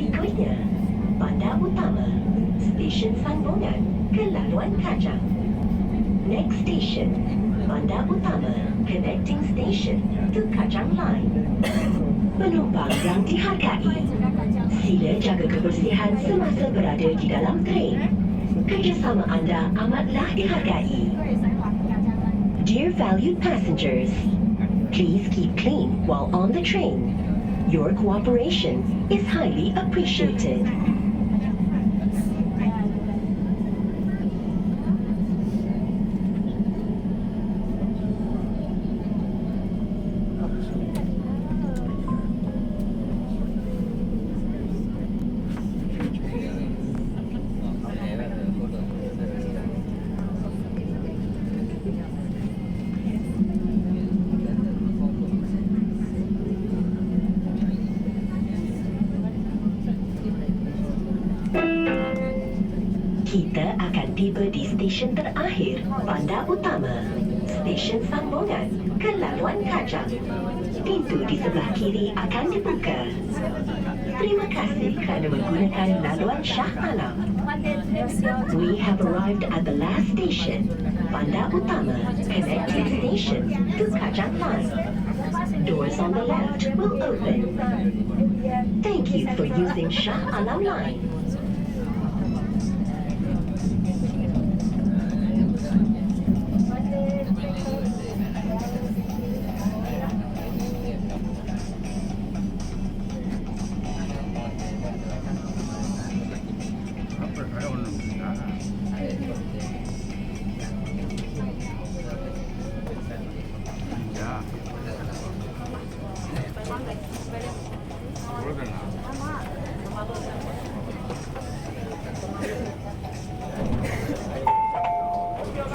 Berikutnya, Bandar Utama, Stesen Sambungan ke Laluan Kajang. Next station, Bandar Utama, connecting station to Kajang Line. Penumpang yang dihargai, sila jaga kebersihan semasa berada di dalam train. Kerjasama anda amatlah dihargai. Dear valued passengers, please keep clean while on the train. Your cooperation is highly appreciated. Kita akan tiba di stesen terakhir, Bandar Utama, stesen sambungan ke Laluan Kajang. Pintu di sebelah kiri akan dibuka. Terima kasih kerana menggunakan laluan Shah Alam. We have arrived at the last station, Bandar Utama, connecting station to Kajang Line. Doors on the left will open. Thank you for using Shah Alam Line.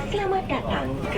Selamat datang ke